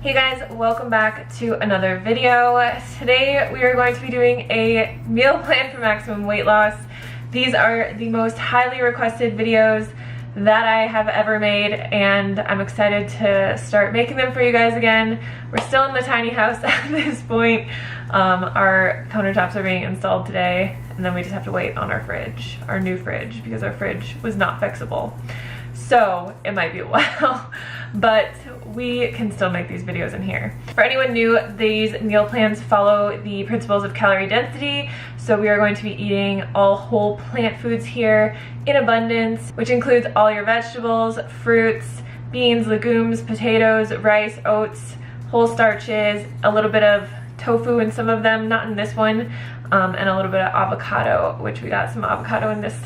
Hey guys, welcome back to another video. Today we are going to be doing a meal plan for maximum weight loss. These are the most highly requested videos that I have ever made, and I'm excited to start making them for you guys again. We're still in the tiny house at this point. Our countertops are being installed today, and then we just have to wait on our new fridge, because our fridge was not fixable. So it might be a while, but we can still make these videos in here. For anyone new, these meal plans follow the principles of calorie density. So we are going to be eating all whole plant foods here in abundance, which includes all your vegetables, fruits, beans, legumes, potatoes, rice, oats, whole starches, a little bit of tofu in some of them, not in this one, and a little bit of avocado, which we got some avocado in this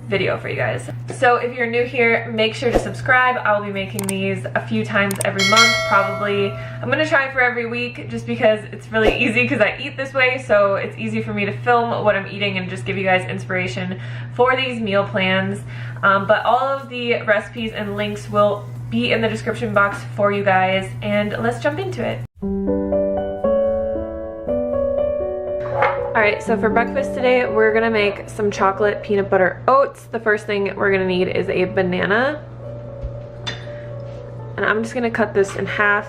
video for you guys. So if you're new here, make sure to subscribe. I'll be making these a few times every month, probably. I'm gonna try for every week just because it's really easy, because I eat this way, so it's easy for me to film what I'm eating and just give you guys inspiration for these meal plans. But all of the recipes and links will be in the description box for you guys, and let's jump into it. Alright, so for breakfast today, we're gonna make some chocolate peanut butter oats. The first thing we're gonna need is a banana. And I'm just gonna cut this in half.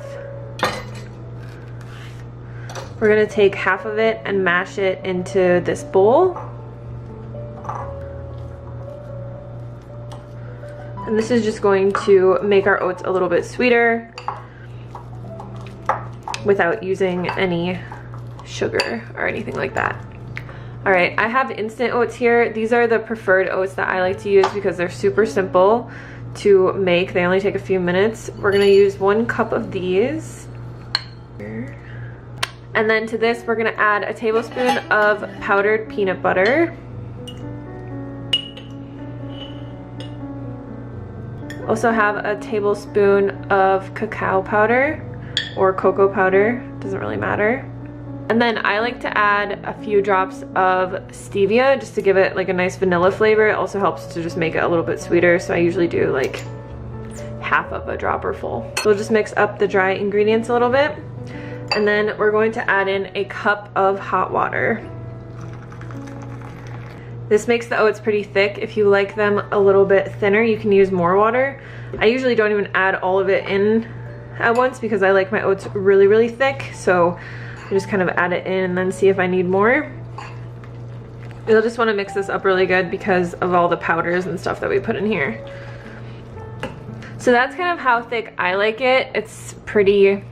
We're gonna take half of it and mash it into this bowl. And this is just going to make our oats a little bit sweeter without using any sugar or anything like that. Alright, I have instant oats here. These are the preferred oats that I like to use because they're super simple to make. They only take a few minutes. We're gonna use 1 cup of these. And then to this, we're gonna add a tablespoon of powdered peanut butter. Also have a tablespoon of cacao powder or cocoa powder, doesn't really matter. And then I like to add a few drops of stevia just to give it like a nice vanilla flavor. It also helps to just make it a little bit sweeter, so I usually do like half of a dropper full. So we'll just mix up the dry ingredients a little bit. And then we're going to add in a cup of hot water. This makes the oats pretty thick. If you like them a little bit thinner, you can use more water. I usually don't even add all of it in at once because I like my oats really, really thick. So I just kind of add it in and then see if I need more. You'll just want to mix this up really good because of all the powders and stuff that we put in here. So that's kind of how thick I like it. It's pretty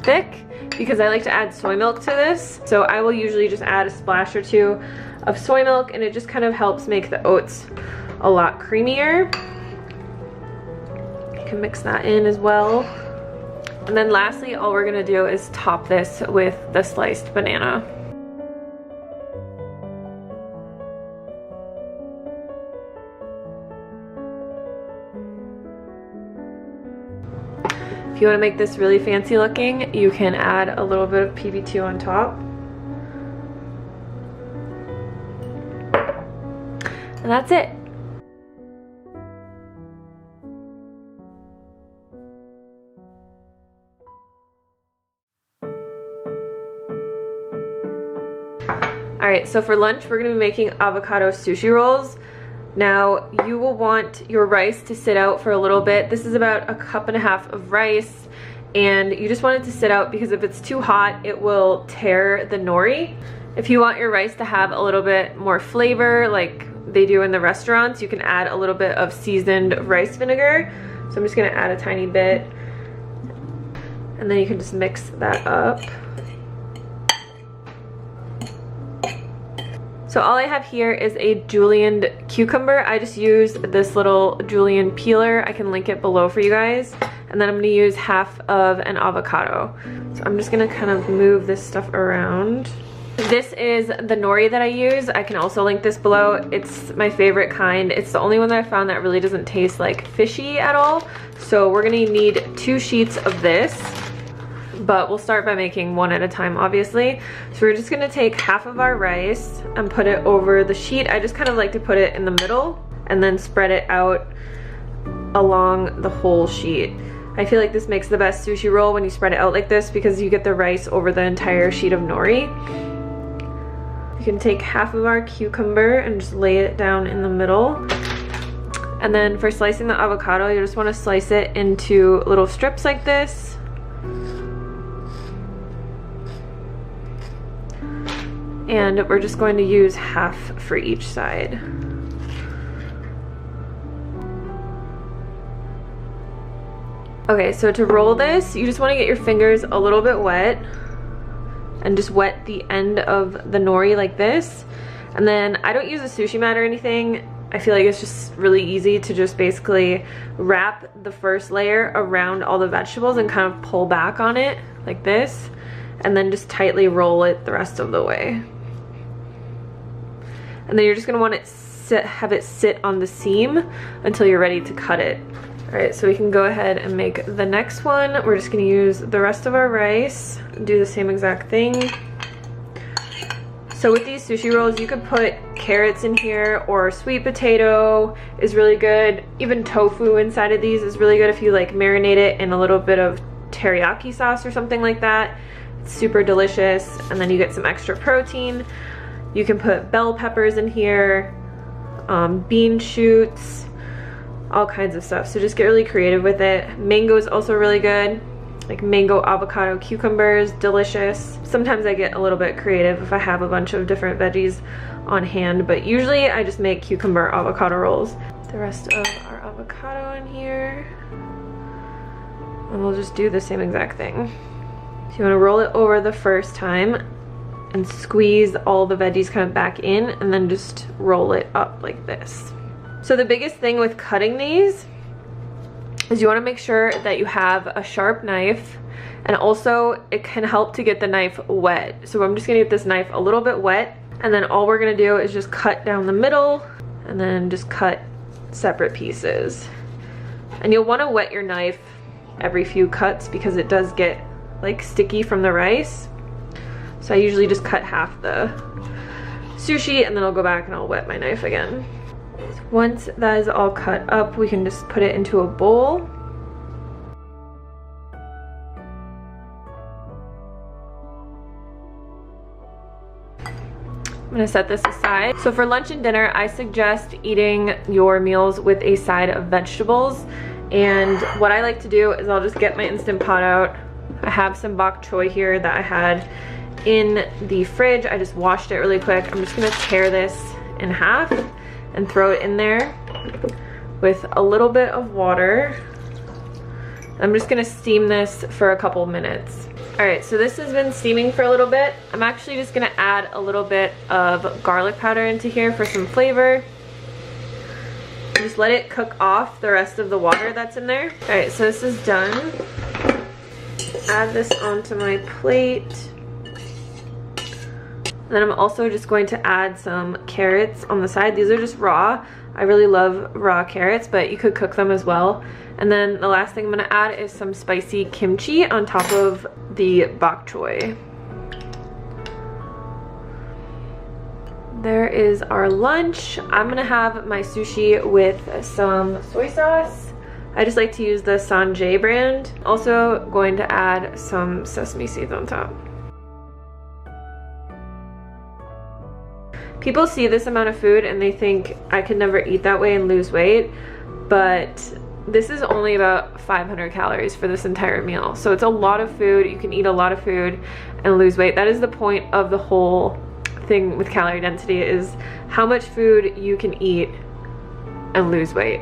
thick because I like to add soy milk to this. So I will usually just add a splash or two of soy milk, and it just kind of helps make the oats a lot creamier. You can mix that in as well. And then lastly, all we're gonna do is top this with the sliced banana. If you wanna make this really fancy looking, you can add a little bit of PB2 on top. And that's it. Alright, so for lunch we're going to be making avocado sushi rolls. Now you will want your rice to sit out for a little bit. This is about 1.5 cups of rice, and you just want it to sit out because if it's too hot it will tear the nori. If you want your rice to have a little bit more flavor like they do in the restaurants, you can add a little bit of seasoned rice vinegar. So I'm just going to add a tiny bit, and then you can just mix that up. So all I have here is a julienned cucumber. I just use this little julienne peeler. I can link it below for you guys. And then I'm gonna use half of an avocado. So I'm just gonna kind of move this stuff around. This is the nori that I use. I can also link this below. It's my favorite kind. It's the only one that I found that really doesn't taste like fishy at all. So we're gonna need 2 sheets of this. But we'll start by making one at a time, obviously. So we're just gonna take half of our rice and put it over the sheet. I just kind of like to put it in the middle and then spread it out along the whole sheet. I feel like this makes the best sushi roll when you spread it out like this because you get the rice over the entire sheet of nori. You can take half of our cucumber and just lay it down in the middle. And then for slicing the avocado, you just want to slice it into little strips like this. And we're just going to use half for each side. Okay, so to roll this, you just want to get your fingers a little bit wet and just wet the end of the nori like this. And then I don't use a sushi mat or anything. I feel like it's just really easy to just basically wrap the first layer around all the vegetables and kind of pull back on it like this, and then just tightly roll it the rest of the way. And then you're just gonna want it have it sit on the seam until you're ready to cut it. All right, so we can go ahead and make the next one. We're just gonna use the rest of our rice, do the same exact thing. So with these sushi rolls, you could put carrots in here, or sweet potato is really good. Even tofu inside of these is really good if you like marinate it in a little bit of teriyaki sauce or something like that. It's super delicious, and then you get some extra protein. You can put bell peppers in here, bean shoots, all kinds of stuff. So just get really creative with it. Mango is also really good, like mango, avocado, cucumbers, delicious. Sometimes I get a little bit creative if I have a bunch of different veggies on hand, but usually I just make cucumber avocado rolls. The rest of our avocado in here, and we'll just do the same exact thing. So you want to roll it over the first time and squeeze all the veggies kind of back in, and then just roll it up like this. So the biggest thing with cutting these is you want to make sure that you have a sharp knife, and also it can help to get the knife wet. So I'm just gonna get this knife a little bit wet, and then all we're gonna do is just cut down the middle and then just cut separate pieces. And you'll want to wet your knife every few cuts because it does get like sticky from the rice. So I usually just cut half the sushi and then I'll go back and I'll wet my knife again. Once that is all cut up, we can just put it into a bowl. I'm gonna set this aside. So for lunch and dinner, I suggest eating your meals with a side of vegetables. And what I like to do is I'll just get my Instant Pot out. I have some bok choy here that I had in the fridge. I just washed it really quick. I'm just gonna tear this in half and throw it in there with a little bit of water. I'm just gonna steam this for a couple minutes. All right, so this has been steaming for a little bit. I'm actually just gonna add a little bit of garlic powder into here for some flavor. Just let it cook off the rest of the water that's in there. All right, so this is done. Add this onto my plate. And then I'm also just going to add some carrots on the side. These are just raw. I really love raw carrots, but you could cook them as well. And then the last thing I'm gonna add is some spicy kimchi on top of the bok choy. There is our lunch. I'm gonna have my sushi with some soy sauce. I just like to use the Sanjay brand. Also going to add some sesame seeds on top. People see this amount of food and they think I could never eat that way and lose weight, but this is only about 500 calories for this entire meal. So it's a lot of food. You can eat a lot of food and lose weight. That is the point of the whole thing with calorie density, is how much food you can eat and lose weight.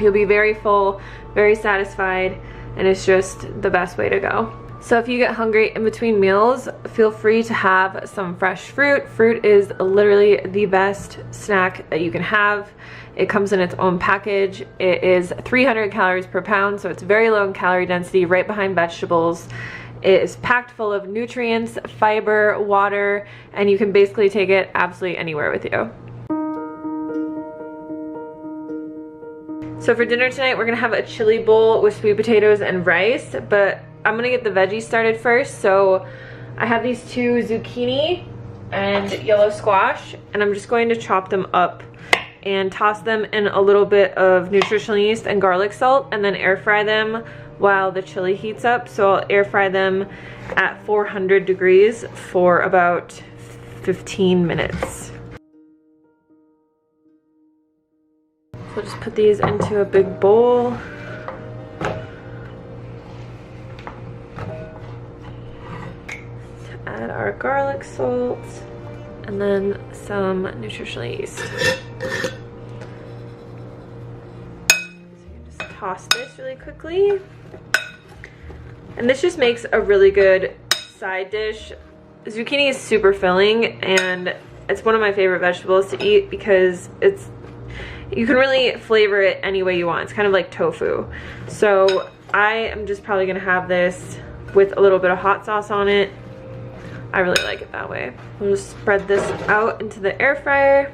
You'll be very full, very satisfied, and it's just the best way to go. So if you get hungry in between meals, feel free to have some fresh fruit. Fruit is literally the best snack that you can have. It comes in its own package. It is 300 calories per pound, so it's very low in calorie density, right behind vegetables. It is packed full of nutrients, fiber, water, and you can basically take it absolutely anywhere with you. So for dinner tonight, we're gonna have a chili bowl with sweet potatoes and rice, but I'm gonna get the veggies started first. So I have these two zucchini and yellow squash, and I'm just going to chop them up and toss them in a little bit of nutritional yeast and garlic salt, and then air fry them while the chili heats up. So I'll air fry them at 400 degrees for about 15 minutes. So just put these into a big bowl. Add our garlic salt and then some nutritional yeast. So you just toss this really quickly. And this just makes a really good side dish. Zucchini is super filling, and it's one of my favorite vegetables to eat because you can really flavor it any way you want. It's kind of like tofu. So I am just probably gonna have this with a little bit of hot sauce on it. I really like it that way. We'll just spread this out into the air fryer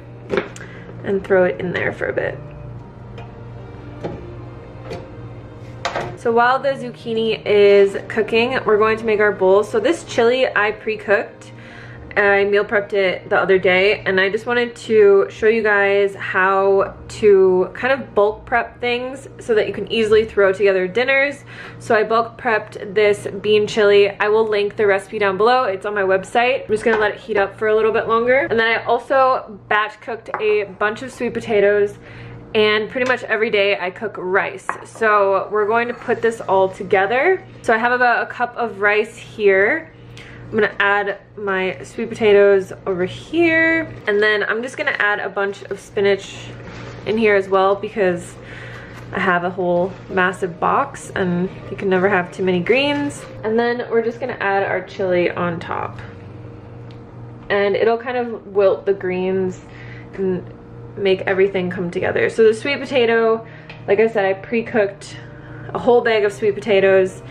and throw it in there for a bit. So while the zucchini is cooking, we're going to make our bowls. So this chili I pre-cooked. I meal prepped it the other day, and I just wanted to show you guys how to kind of bulk prep things so that you can easily throw together dinners. So I bulk prepped this bean chili. I will link the recipe down below. It's on my website. I'm just gonna let it heat up for a little bit longer. And then I also batch cooked a bunch of sweet potatoes, and pretty much every day I cook rice. So we're going to put this all together. So I have about a cup of rice here. I'm gonna add my sweet potatoes over here, and then I'm just gonna add a bunch of spinach in here as well because I have a whole massive box and you can never have too many greens. And then we're just gonna add our chili on top, and it'll kind of wilt the greens and make everything come together. So the sweet potato, like I said, I pre-cooked a whole bag of sweet potatoes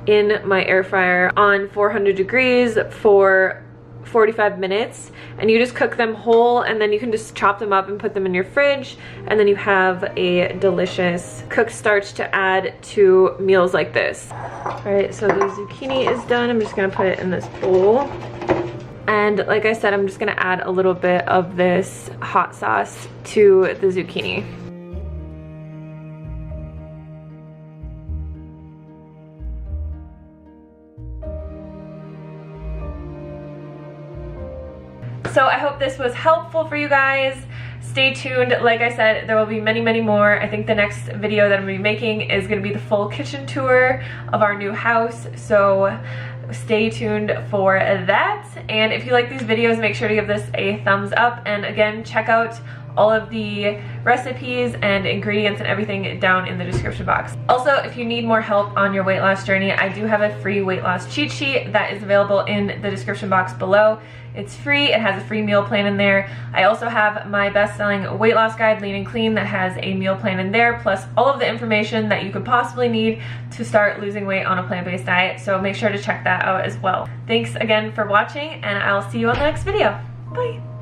in my air fryer on 400 degrees for 45 minutes, and you just cook them whole, and then you can just chop them up and put them in your fridge, and then you have a delicious cooked starch to add to meals like this. All right, so the zucchini is done. I'm just gonna put it in this bowl, and like I said, I'm just gonna add a little bit of this hot sauce to the zucchini. So I hope this was helpful for you guys. Stay tuned. Like I said, there will be many, many more. I think the next video that I'm gonna be making is gonna be the full kitchen tour of our new house. So stay tuned for that. And if you like these videos, make sure to give this a thumbs up. And again, check out all of the recipes and ingredients and everything down in the description box. Also, if you need more help on your weight loss journey, I do have a free weight loss cheat sheet that is available in the description box below. It's free, it has a free meal plan in there. I also have my best-selling weight loss guide, Lean and Clean, that has a meal plan in there, plus all of the information that you could possibly need to start losing weight on a plant-based diet. So make sure to check that out as well. Thanks again for watching, and I'll see you on the next video. Bye.